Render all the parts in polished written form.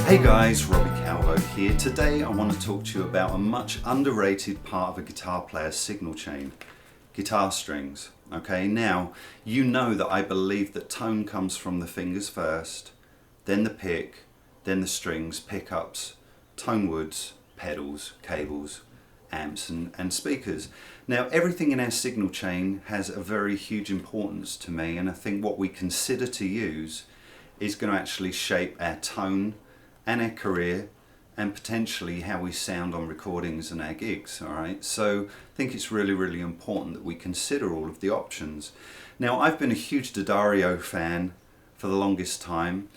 Hey guys, Robbie Calvo here. Today I want to talk to you about a much underrated part of a guitar player's signal chain, guitar strings. Okay, now you know that I believe that tone comes from the fingers first, then the pick, then the strings, pickups, tone woods, pedals, cables, amps and speakers. Now everything in our signal chain has a very huge importance to me, and I think what we consider to use is going to actually shape our tone and our career and potentially how we sound on recordings and our gigs. Alright, so I think it's really important that we consider all of the options. Now I've been a huge D'Addario fan for the longest time.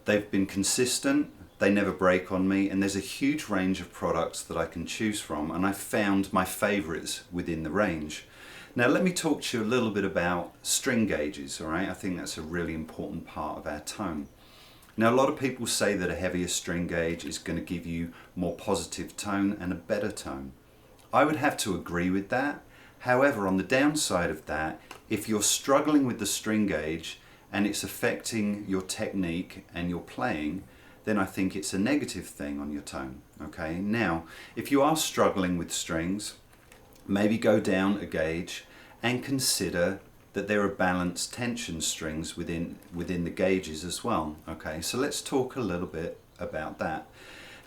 They've been consistent, they never break on me, and there's a huge range of products that I can choose from, and I've found my favourites within the range. Now let me talk to you a little bit about string gauges. Alright, I think that's a really important part of our tone. Now a lot of people say that a heavier string gauge is going to give you more positive tone and a better tone. I would have to agree with that. However, on the downside of that, if you're struggling with the string gauge and it's affecting your technique and your playing, then I think it's a negative thing on your tone. Okay, now if you are struggling with strings, maybe go down a gauge and consider that there are balanced tension strings within the gauges as well. Okay, so let's talk a little bit about that.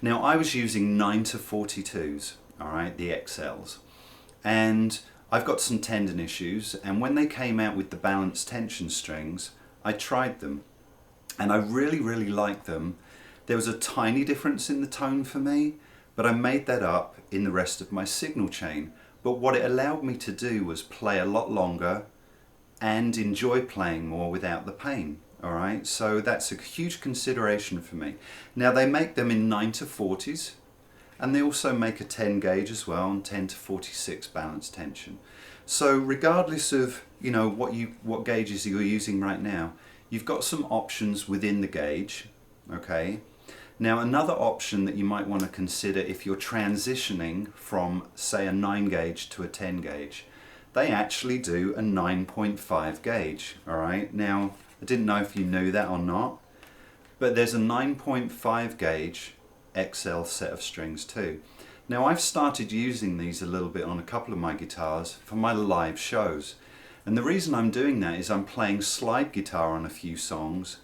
Now I was using 9 to 42s, alright, the XLs, and I've got some tendon issues, and when they came out with the balanced tension strings, I tried them and I really liked them. There was a tiny difference in the tone for me, but I made that up in the rest of my signal chain. But what it allowed me to do was play a lot longer and enjoy playing more without the pain. Alright, so that's a huge consideration for me. Now they make them in 9 to 40s, and they also make a 10 gauge as well, and 10 to 46 balanced tension. So regardless of what gauges you're using right now, you've got some options within the gauge. Okay, now another option that you might want to consider if you're transitioning from say a 9 gauge to a 10 gauge, they actually do a 9.5 gauge. Alright, now I didn't know if you knew that or not, but there's a 9.5 gauge XL set of strings too. Now I've started using these a little bit on a couple of my guitars for my live shows, and the reason I'm doing that is I'm playing slide guitar on a few songs.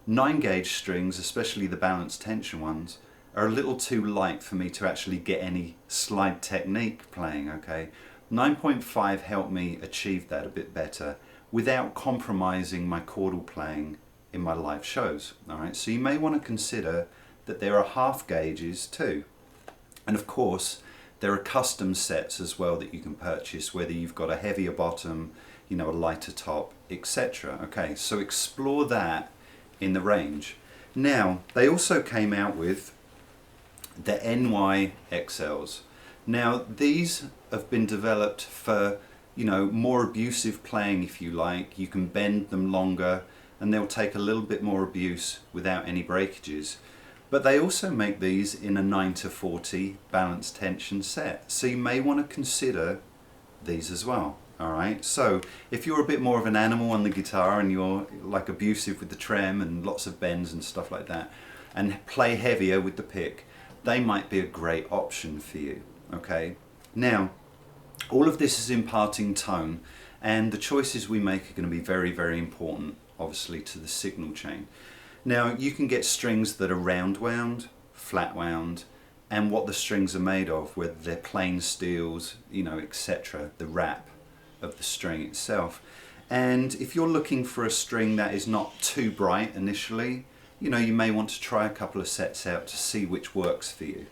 9 gauge strings, especially the balanced tension ones, are a little too light for me to actually get any slide technique playing. Okay, 9.5 helped me achieve that a bit better without compromising my chordal playing in my live shows. Alright, so you may want to consider that there are half gauges too. And of course, there are custom sets as well that you can purchase, whether you've got a heavier bottom, a lighter top, etc. Okay, so explore that in the range. Now, they also came out with the NY XLs. Now these have been developed for more abusive playing, if you like. You can bend them longer and they'll take a little bit more abuse without any breakages. But they also make these in a 9 to 40 balanced tension set, so you may want to consider these as well. Alright, so if you're a bit more of an animal on the guitar and you're like abusive with the trem and lots of bends and stuff like that, and play heavier with the pick, they might be a great option for you. Okay, now all of this is imparting tone, and the choices we make are going to be very important, obviously, to the signal chain. Now you can get strings that are round wound, flat wound, and what the strings are made of, whether they're plain steels, etc., the wrap of the string itself. And if you're looking for a string that is not too bright initially, you may want to try a couple of sets out to see which works for you.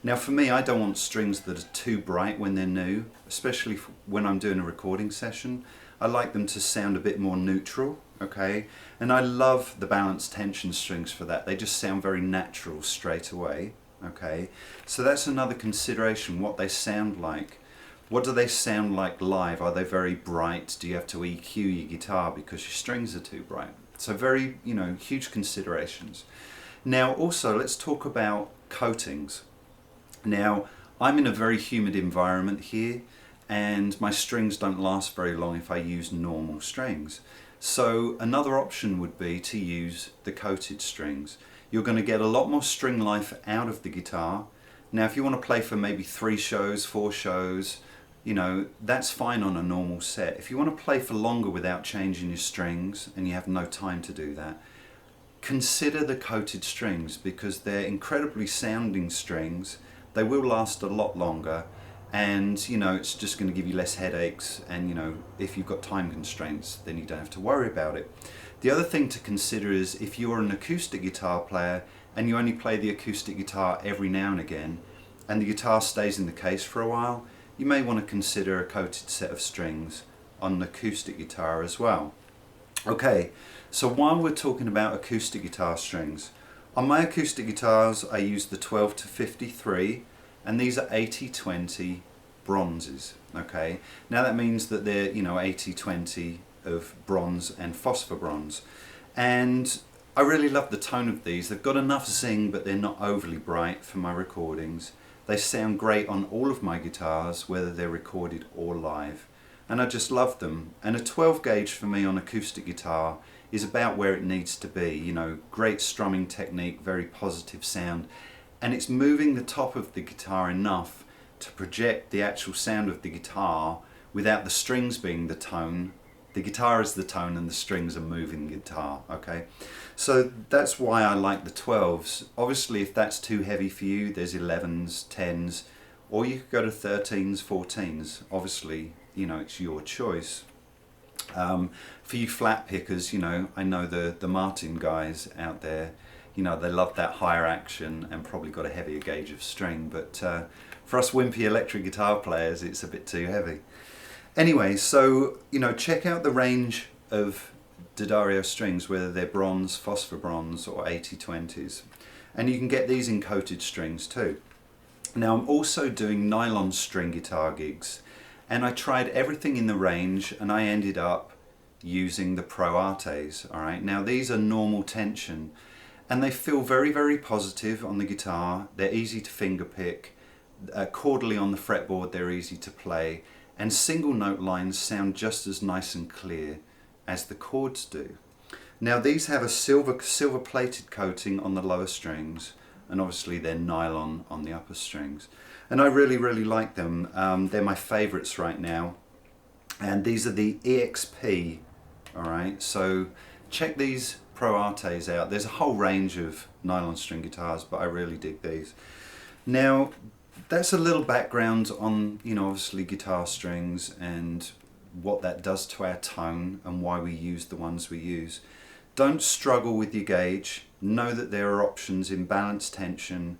Now for me, I don't want strings that are too bright when they're new, especially when I'm doing a recording session. I like them to sound a bit more neutral, okay? And I love the balanced tension strings for that. They just sound very natural straight away, okay? So that's another consideration, what they sound like. What do they sound like live? Are they very bright? Do you have to EQ your guitar because your strings are too bright? So very, huge considerations. Now also, let's talk about coatings. Now, I'm in a very humid environment here, and my strings don't last very long if I use normal strings. So another option would be to use the coated strings. You're going to get a lot more string life out of the guitar. Now if you want to play for maybe 3 shows, 4 shows, you know, that's fine on a normal set. If you want to play for longer without changing your strings and you have no time to do that, consider the coated strings, because they're incredibly sounding strings. They will last a lot longer, and you know, it's just going to give you less headaches, and you know, if you've got time constraints, then you don't have to worry about it. The other thing to consider is if you're an acoustic guitar player and you only play the acoustic guitar every now and again, and the guitar stays in the case for a while, you may want to consider a coated set of strings on an acoustic guitar as well. Okay, so while we're talking about acoustic guitar strings, on my acoustic guitars I use the 12 to 53, and these are 80-20 bronzes. Okay, now that means that they're, you know, 80-20 of bronze and phosphor bronze, and I really love the tone of these. They've got enough zing, but they're not overly bright for my recordings. They sound great on all of my guitars, whether they're recorded or live, and I just love them. And a 12 gauge for me on acoustic guitar is about where it needs to be. You know, great strumming technique, very positive sound, and it's moving the top of the guitar enough to project the actual sound of the guitar without the strings being the tone. The guitar is the tone and the strings are moving the guitar, okay? So that's why I like the 12s. Obviously if that's too heavy for you, there's 11s, 10s, or you could go to 13s, 14s. Obviously, you know, it's your choice. For you flat pickers, you know, I know the Martin guys out there, you know, they love that higher action and probably got a heavier gauge of string, but for us wimpy electric guitar players, it's a bit too heavy. Anyway, so, you know, check out the range of D'Addario strings, whether they're bronze, phosphor bronze, or 80-20s. And you can get these in coated strings too. Now I'm also doing nylon string guitar gigs, and I tried everything in the range, and I ended up using the Pro Artes. All right, now these are normal tension, and they feel very, very positive on the guitar. They're easy to finger pick. Chordally on the fretboard, they're easy to play. And single note lines sound just as nice and clear as the chords do. Now these have a silver plated coating on the lower strings, and obviously they're nylon on the upper strings. And I really, really like them. They're my favorites right now. And these are the EXP, all right? So check these Pro Artes out. There's a whole range of nylon string guitars, but I really dig these. Now, that's a little background on, you know, obviously guitar strings and what that does to our tone and why we use the ones we use. Don't struggle with your gauge. Know that there are options in balanced tension,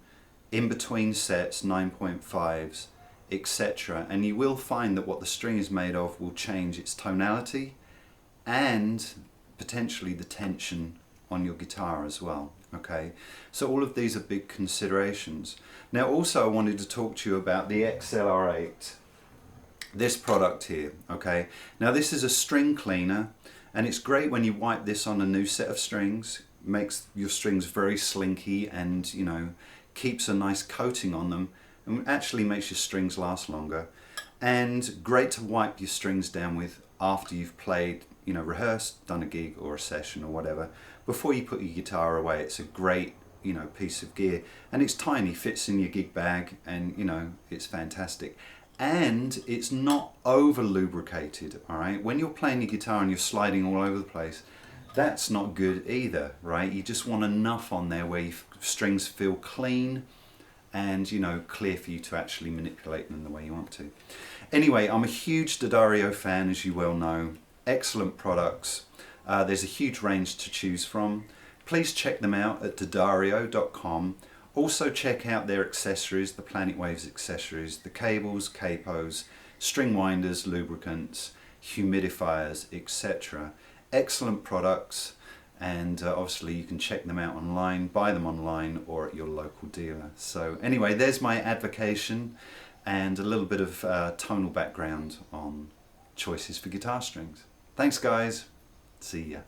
in between sets, 9.5s, etc. And you will find that what the string is made of will change its tonality and potentially the tension on your guitar as well. Okay, so all of these are big considerations. Now also I wanted to talk to you about the XLR8, this product here. Okay, now this is a string cleaner, and it's great when you wipe this on a new set of strings. Makes your strings very slinky, and you know, keeps a nice coating on them, and actually makes your strings last longer. And great to wipe your strings down with after you've played, you know, rehearsed, done a gig or a session or whatever. Before you put your guitar away, it's a great, you know, piece of gear, and it's tiny, fits in your gig bag, and you know, it's fantastic. And it's not over lubricated. All right, when you're playing your guitar and you're sliding all over the place, that's not good either, right? You just want enough on there where your strings feel clean and, you know, clear for you to actually manipulate them the way you want to. Anyway, I'm a huge D'Addario fan, as you well know. Excellent products. There's a huge range to choose from. Please check them out at D'Addario.com. Also check out their accessories, the Planet Waves accessories, the cables, capos, string winders, lubricants, humidifiers, etc. Excellent products, and obviously you can check them out online, buy them online, or at your local dealer. So anyway, there's my advocation and a little bit of tonal background on choices for guitar strings. Thanks guys, see ya.